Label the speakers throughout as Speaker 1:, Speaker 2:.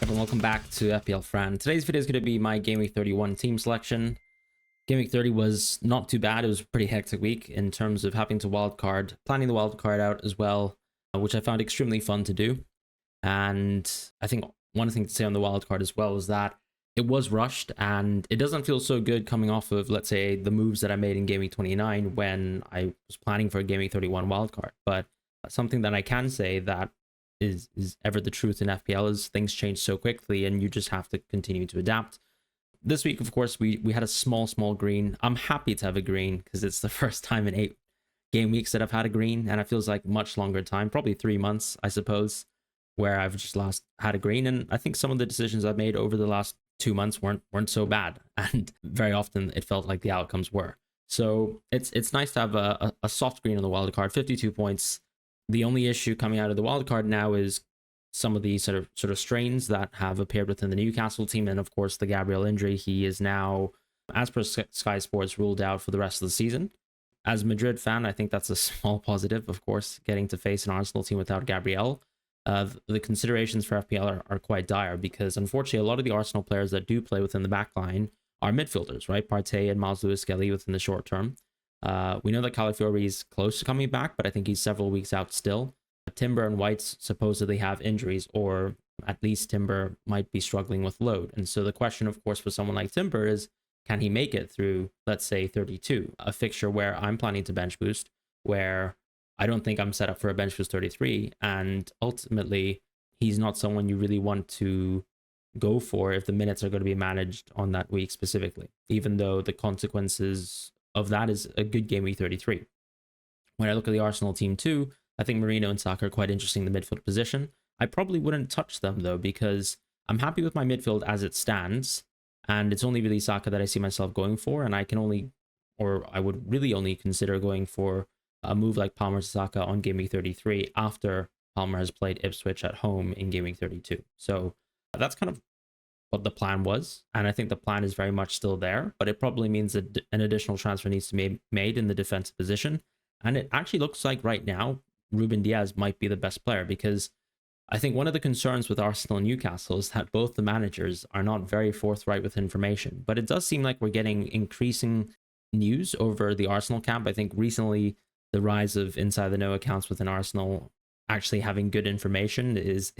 Speaker 1: And welcome back to FPL Fran. Today's video is going to be my Gameweek 31 team selection. Gameweek 30 was not too bad. It was a pretty hectic week in terms of having to wildcard, planning the wildcard out as well, which I found extremely fun to do. And I think one thing to say on the wildcard as well is that it was rushed and it doesn't feel so good coming off of, let's say, the moves that I made in Gameweek 29 when I was planning for a Gameweek 31 wildcard. But something that I can say that is ever the truth in FPL is things change so quickly and you just have to continue to adapt. This week, of course, we had a small green. I'm happy to have a green because it's the first time in 8 game weeks that I've had a green, and it feels like much longer time, probably 3 months, I suppose, where I've just last had a green. And I think some of the decisions I've made over the last 2 months weren't so bad, and very often it felt like the outcomes were. So it's nice to have a soft green on the wildcard, 52 points. The only issue coming out of the wildcard now is some of the sort of strains that have appeared within the Newcastle team, and of course the Gabriel injury. He is now, as per Sky Sports, ruled out for the rest of the season. As a Madrid fan, I think that's a small positive, of course, getting to face an Arsenal team without Gabriel. The considerations for FPL are quite dire because, unfortunately, a lot of the Arsenal players that do play within the back line are midfielders, right? Partey and Miles Lewis-Skelly within the short term. We know that Calafiori is close to coming back, but I think he's several weeks out still. Timber and White supposedly have injuries, or at least Timber might be struggling with load. And so the question, of course, for someone like Timber is, can he make it through, let's say, 32, a fixture where I'm planning to bench boost, where I don't think I'm set up for a bench boost 33, and ultimately he's not someone you really want to go for if the minutes are going to be managed on that week specifically, even though the consequences of that is a good game week 33. When I look at the Arsenal team too, I think Marino and Saka are quite interesting in the midfield position. I probably wouldn't touch them though, because I'm happy with my midfield as it stands, and it's only really Saka that I see myself going for, and I would really only consider going for a move like Palmer to Saka on game week 33 after Palmer has played Ipswich at home in game week 32. So that's kind of what the plan was, and I think the plan is very much still there, but it probably means that an additional transfer needs to be made in the defensive position. And it actually looks like right now Ruben Diaz might be the best player, because I think one of the concerns with Arsenal and Newcastle is that both the managers are not very forthright with information. But it does seem like we're getting increasing news over the Arsenal camp. I think recently the rise of inside the know accounts within Arsenal actually having good information is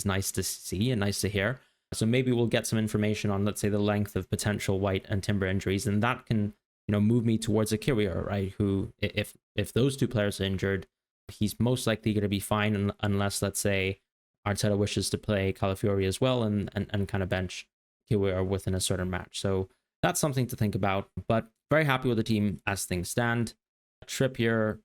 Speaker 1: nice to see and nice to hear. So maybe we'll get some information on, let's say, the length of potential White and Timber injuries, and that can, move me towards a Kyrier, right? Who, if those two players are injured, he's most likely going to be fine unless, let's say, Arteta wishes to play Calafiori as well and kind of bench Kyrier within a certain match. So that's something to think about. But very happy with the team as things stand. Trippier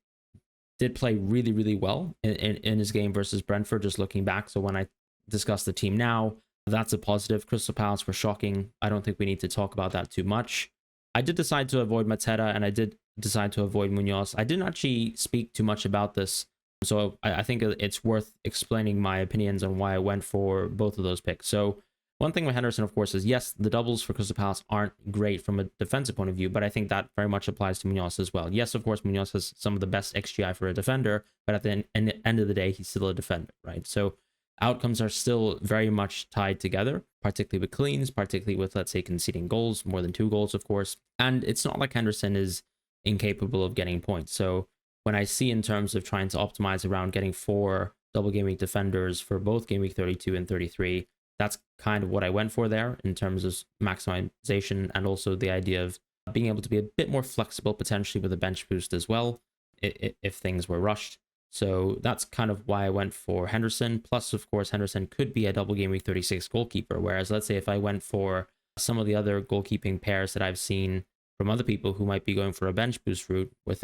Speaker 1: did play really well in his game versus Brentford, just looking back. So when I discuss the team now, that's a positive. Crystal Palace were shocking. I don't think we need to talk about that too much. I did decide to avoid Mateta, and I did decide to avoid Munoz. I didn't actually speak too much about this, so I think it's worth explaining my opinions on why I went for both of those picks. So one thing with Henderson, of course, is yes, the doubles for Crystal Palace aren't great from a defensive point of view, but I think that very much applies to Munoz as well. Yes, of course, Munoz has some of the best XGI for a defender, but at the end of the day, he's still a defender, right? So outcomes are still very much tied together, particularly with cleans, particularly with, let's say, conceding goals, more than 2 goals, of course. And it's not like Henderson is incapable of getting points. So when I see in terms of trying to optimize around getting 4 double game week defenders for both game week 32 and 33, that's kind of what I went for there in terms of maximization, and also the idea of being able to be a bit more flexible potentially with a bench boost as well if things were rushed. So that's kind of why I went for Henderson. Plus, of course, Henderson could be a double game week 36 goalkeeper. Whereas, let's say if I went for some of the other goalkeeping pairs that I've seen from other people who might be going for a bench boost route with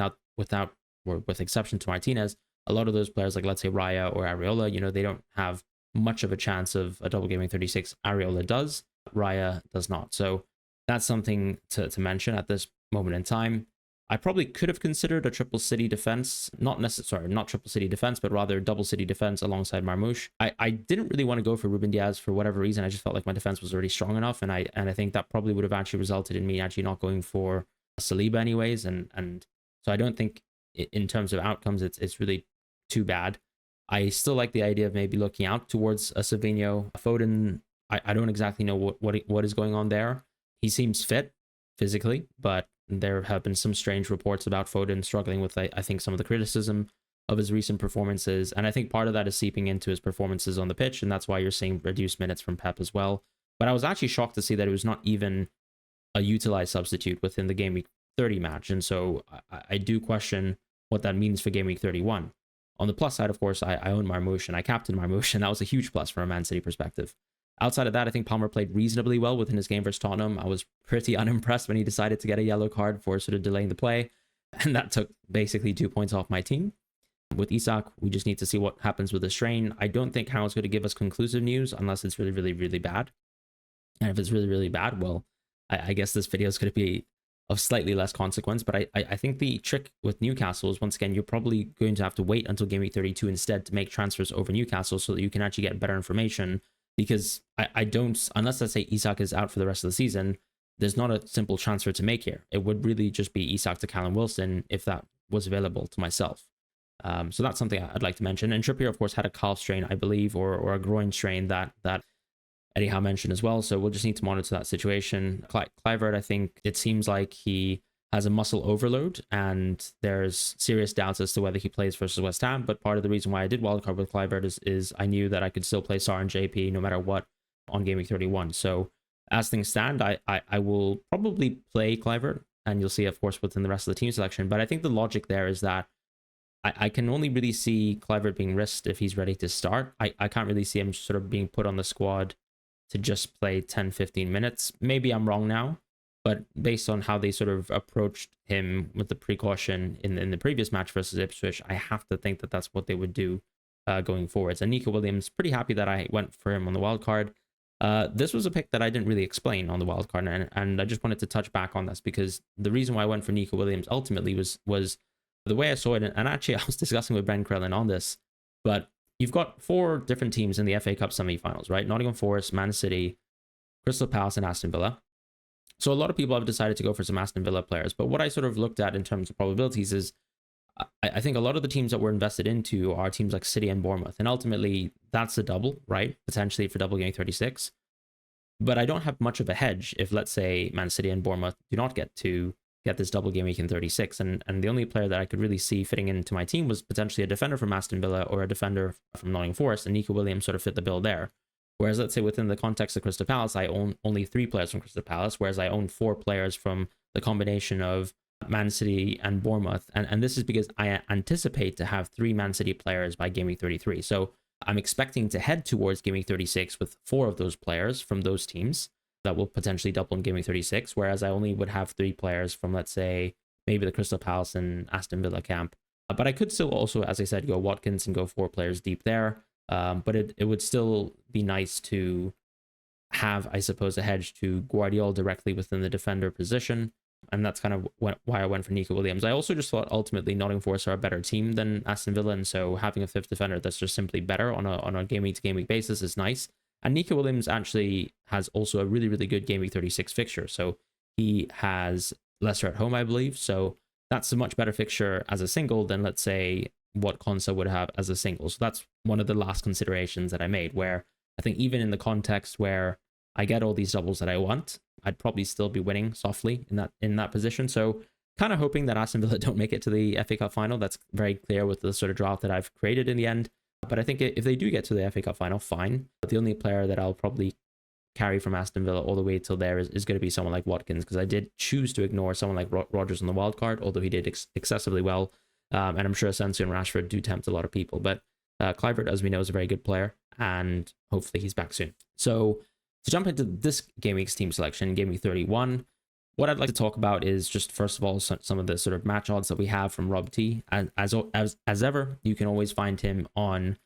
Speaker 1: exception to Martinez, a lot of those players, like let's say Raya or Areola, they don't have much of a chance of a double game week 36. Areola does, Raya does not. So that's something to mention at this moment in time. I probably could have considered a triple city defense, not triple city defense, but rather double city defense alongside Marmoush. I didn't really want to go for Ruben Diaz for whatever reason. I just felt like my defense was already strong enough, and I think that probably would have actually resulted in me actually not going for Saliba anyways, and so I don't think in terms of outcomes it's really too bad. I still like the idea of maybe looking out towards a Savinho. Foden, I don't exactly know what is going on there. He seems fit physically, but there have been some strange reports about Foden struggling with, I think, some of the criticism of his recent performances. And I think part of that is seeping into his performances on the pitch, and that's why you're seeing reduced minutes from Pep as well. But I was actually shocked to see that it was not even a utilized substitute within the Game Week 30 match. And so I do question what that means for Game Week 31. On the plus side, of course, I own Marmoush and I captained Marmoush, and that was a huge plus from a Man City perspective. Outside of that, I think Palmer played reasonably well within his game versus Tottenham. I was pretty unimpressed when he decided to get a yellow card for sort of delaying the play, and that took basically 2 points off my team. With Isak, we just need to see what happens with the strain. I don't think Harold's going to give us conclusive news unless it's really, really, really bad. And if it's really, really bad, well, I guess this video is going to be of slightly less consequence. But I think the trick with Newcastle is, once again, you're probably going to have to wait until Game Week 32 instead to make transfers over Newcastle so that you can actually get better information. Because I don't, unless let's say Isak is out for the rest of the season, there's not a simple transfer to make here. It would really just be Isak to Callum Wilson if that was available to myself. So that's something I'd like to mention. And Trippier, of course, had a calf strain, I believe, or a groin strain that Eddie Howe mentioned as well. So we'll just need to monitor that situation. Kluivert, I think it seems like he has a muscle overload, and there's serious doubts as to whether he plays versus West Ham. But part of the reason why I did wildcard with Kluivert is I knew that I could still play Sar and JP no matter what on Game Week 31. So as things stand, I will probably play Kluivert, and you'll see, of course, within the rest of the team selection. But I think the logic there is that I can only really see Kluivert being risked if he's ready to start. I can't really see him sort of being put on the squad to just play 10-15 minutes. Maybe I'm wrong now, but based on how they sort of approached him with the precaution in the previous match versus Ipswich, I have to think that that's what they would do going forwards. And Nico Williams, pretty happy that I went for him on the wild card. This was a pick that I didn't really explain on the wild card, and I just wanted to touch back on this because the reason why I went for Nico Williams ultimately was the way I saw it. And actually, I was discussing with Ben Krellin on this, but you've got 4 different teams in the FA Cup semi-finals, right? Nottingham Forest, Man City, Crystal Palace, and Aston Villa. So a lot of people have decided to go for some Aston Villa players. But what I sort of looked at in terms of probabilities is I think a lot of the teams that we're invested into are teams like City and Bournemouth. And ultimately, that's a double, right? Potentially for double Game 36. But I don't have much of a hedge if, let's say, Man City and Bournemouth do not get this double game week in 36. And the only player that I could really see fitting into my team was potentially a defender from Aston Villa or a defender from Nottingham Forest, and Nico Williams sort of fit the bill there. Whereas, let's say, within the context of Crystal Palace, I own only 3 players from Crystal Palace, whereas I own 4 players from the combination of Man City and Bournemouth. And this is because I anticipate to have 3 Man City players by Game Week 33. So I'm expecting to head towards Game Week 36 with 4 of those players from those teams that will potentially double in Game Week 36, whereas I only would have 3 players from, let's say, maybe the Crystal Palace and Aston Villa camp. But I could still also, as I said, go Watkins and go 4 players deep there. But it would still be nice to have, I suppose, a hedge to Guardiola directly within the defender position. And that's kind of why I went for Nico Williams. I also just thought ultimately Nottingham Forest are a better team than Aston Villa, and so having a 5th defender that's just simply better on a game week to game week basis is nice. And Nico Williams actually has also a really, really good Game Week 36 fixture. So he has Leicester at home, I believe. So that's a much better fixture as a single than, let's say, what Konsa would have as a single. So that's one of the last considerations that I made, where I think even in the context where I get all these doubles that I want, I'd probably still be winning softly in that position. So kind of hoping that Aston Villa don't make it to the FA Cup final. That's very clear with the sort of draft that I've created in the end. But I think if they do get to the FA Cup final, fine. But the only player that I'll probably carry from Aston Villa all the way till there is going to be someone like Watkins, because I did choose to ignore someone like Rodgers on the wild card, although he did excessively well. And I'm sure Asensio and Rashford do tempt a lot of people. But Kluivert, as we know, is a very good player, and hopefully he's back soon. So to jump into this game week's team selection, Game Week 31, what I'd like to talk about is just, first of all, some of the sort of match odds that we have from Rob T. And as ever, you can always find him on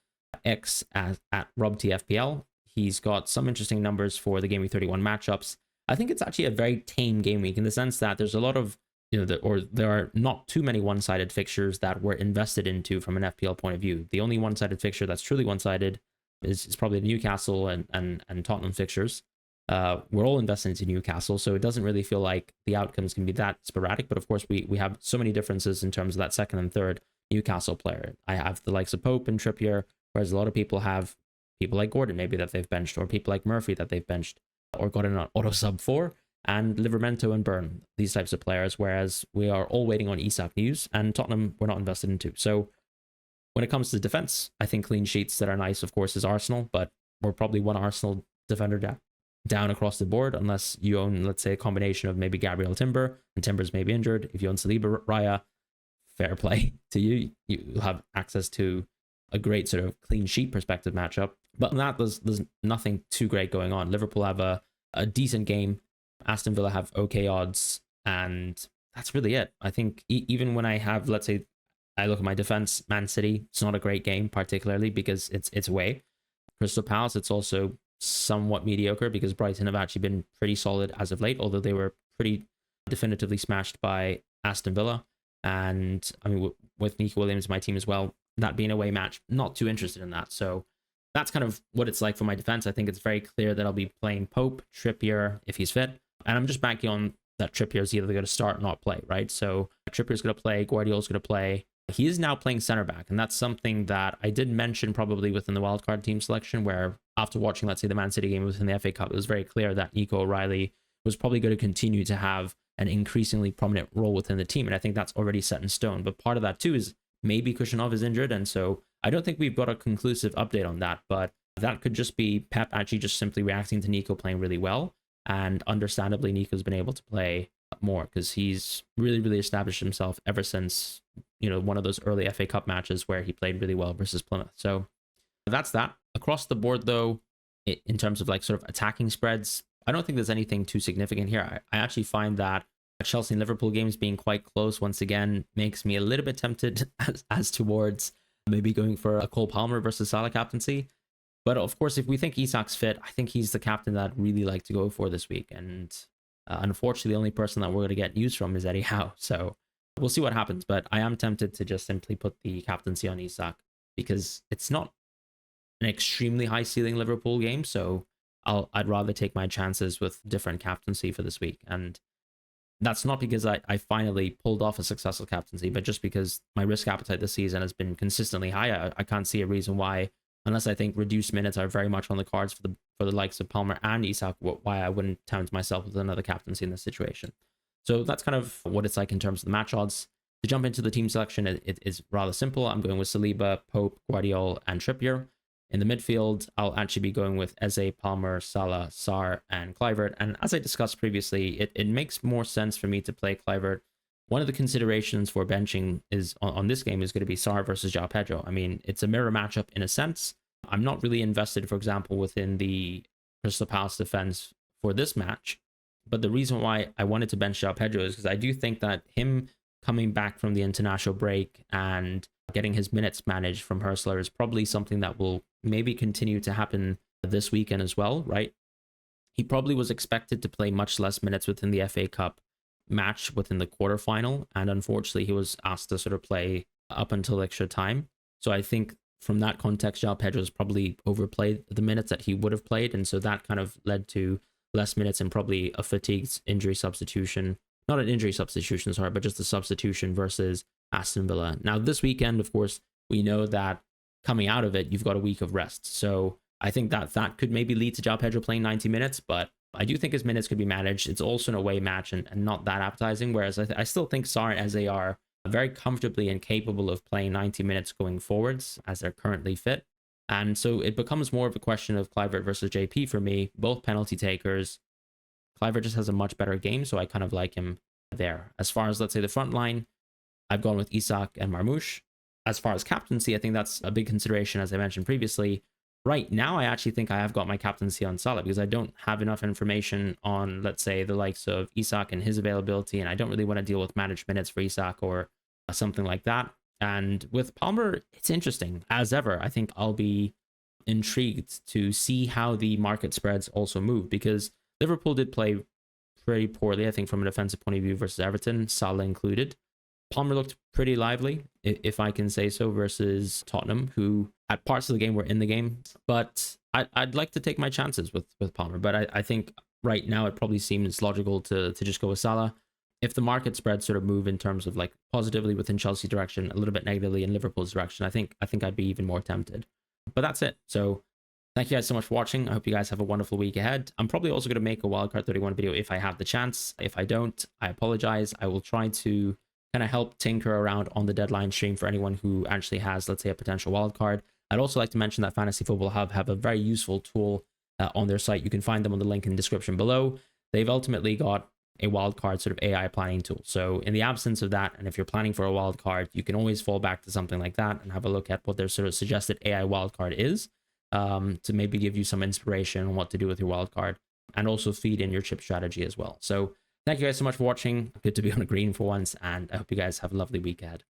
Speaker 1: X at Rob T FPL. He's got some interesting numbers for the Game Week 31 matchups. I think it's actually a very tame game week in the sense that there's a lot of, there are not too many one-sided fixtures that we're invested into from an FPL point of view. The only one-sided fixture that's truly one-sided is probably the Newcastle and Tottenham fixtures. We're all invested into Newcastle, so it doesn't really feel like the outcomes can be that sporadic. But of course, we have so many differences in terms of that second and third Newcastle player. I have the likes of Pope and Trippier, whereas a lot of people have people like Gordon maybe that they've benched, or people like Murphy that they've benched, or got an auto sub for, and Livermento and Burn, these types of players, whereas we are all waiting on Isak news, and Tottenham we're not invested into. So when it comes to defense, I think clean sheets that are nice, of course, is Arsenal, but we're probably one Arsenal defender down across the board, unless you own, let's say, a combination of maybe Gabriel Timber, and Timber's maybe injured. If you own Saliba, Raya, fair play to you. You have access to a great sort of clean sheet perspective matchup. But that, there's nothing too great going on. Liverpool have a decent game. Aston Villa have okay odds, and that's really it. I think even when I have, let's say, I look at my defense, Man City, it's not a great game, particularly because it's away. Crystal Palace, it's also somewhat mediocre because Brighton have actually been pretty solid as of late, although they were pretty definitively smashed by Aston Villa. And I mean, with Nico Williams, my team as well, that being a away match, not too interested in that. So that's kind of what it's like for my defense. I think it's very clear that I'll be playing Pope, Trippier if he's fit. And I'm just banking on that Trippier is either going to start or not play, right? So Trippier's going to play, Guardiola's going to play. He is now playing center back, and that's something that I did mention probably within the wildcard team selection, where after watching, let's say, the Man City game within the FA Cup, it was very clear that Nico O'Reilly was probably going to continue to have an increasingly prominent role within the team, and I think that's already set in stone. But part of that too is maybe Kushanov is injured, and so I don't think we've got a conclusive update on that, but that could just be Pep actually just simply reacting to Nico playing really well, and understandably Nico's been able to play more because he's really established himself ever since, you know, one of those early FA Cup matches where he played really well versus Plymouth. So that's that. Across the board though, in terms of like sort of attacking spreads, I don't think there's anything too significant here. I actually find that Chelsea and Liverpool games being quite close once again makes me a little bit tempted as towards maybe going for a Cole Palmer versus Salah captaincy. But of course, if we think Isak's fit, I think he's the captain that I'd really like to go for this week. And unfortunately, the only person that we're going to get news from is Eddie Howe. So we'll see what happens. But I am tempted to just simply put the captaincy on Isak because it's not an extremely high ceiling Liverpool game. So I'd rather take my chances with different captaincy for this week. And that's not because I finally pulled off a successful captaincy, but just because my risk appetite this season has been consistently high. I can't see a reason why, unless I think reduced minutes are very much on the cards for the likes of Palmer and Isak, why I wouldn't tempt myself with another captaincy in this situation. So that's kind of what it's like in terms of the match odds. To jump into the team selection, it is rather simple. I'm going with Saliba, Pope, Guardiola, and Trippier. In the midfield, I'll actually be going with Eze, Palmer, Salah, Sarr, and Kluivert. And as I discussed previously, it makes more sense for me to play Kluivert. One of the considerations for benching is on this game is going to be Sarr versus João Pedro. I mean, it's a mirror matchup in a sense. I'm not really invested, for example, within the Crystal Palace defense for this match. But the reason why I wanted to bench João Pedro is because I do think that him coming back from the international break and getting his minutes managed from Hurstler is probably something that will maybe continue to happen this weekend as well, right? He probably was expected to play much less minutes within the FA Cup match within the quarterfinal, and unfortunately he was asked to sort of play up until extra time. So I think from that context, João Pedro's probably overplayed the minutes that he would have played, and so that kind of led to less minutes and probably a fatigued injury substitution. Not an injury substitution, sorry, but just a substitution versus Aston Villa. Now, this weekend, of course, we know that coming out of it, you've got a week of rest. So I think that could maybe lead to João Pedro playing 90 minutes, but I do think his minutes could be managed. It's also an away match and not that appetizing, whereas I still think Sarr and Eze are very comfortably and capable of playing 90 minutes going forwards as they're currently fit. And so it becomes more of a question of Kluivert versus JP for me, both penalty takers. Kluivert just has a much better game, so I kind of like him there. As far as, let's say, the front line, I've gone with Isak and Marmoush. As far as captaincy, I think that's a big consideration, as I mentioned previously. Right now, I actually think I have got my captaincy on Salah because I don't have enough information on, let's say, the likes of Isak and his availability, and I don't really want to deal with managed minutes for Isak or something like that. And with Palmer, it's interesting. As ever, I think I'll be intrigued to see how the market spreads also move because Liverpool did play pretty poorly, I think, from a defensive point of view versus Everton, Salah included. Palmer looked pretty lively, if I can say so, versus Tottenham, who at parts of the game were in the game. But I'd like to take my chances with Palmer. But I think right now it probably seems logical to just go with Salah. if the market spreads sort of move in terms of like positively within Chelsea's direction, a little bit negatively in Liverpool's direction, I think I'd be even more tempted. But that's it. So thank you guys so much for watching. I hope you guys have a wonderful week ahead. I'm probably also going to make a Wildcard 31 video if I have the chance. If I don't, I apologize. I will try to kind of help tinker around on the deadline stream for anyone who actually has, let's say, a potential wildcard. I'd also like to mention that Fantasy Football Hub have a very useful tool on their site. You can find them on the link in the description below. They've ultimately got a wildcard sort of AI planning tool. So in the absence of that, and if you're planning for a wildcard, you can always fall back to something like that and have a look at what their sort of suggested AI wildcard is, to maybe give you some inspiration on what to do with your wildcard, and also feed in your chip strategy as well. So thank you guys so much for watching. Good to be on a green for once, and I hope you guys have a lovely week ahead.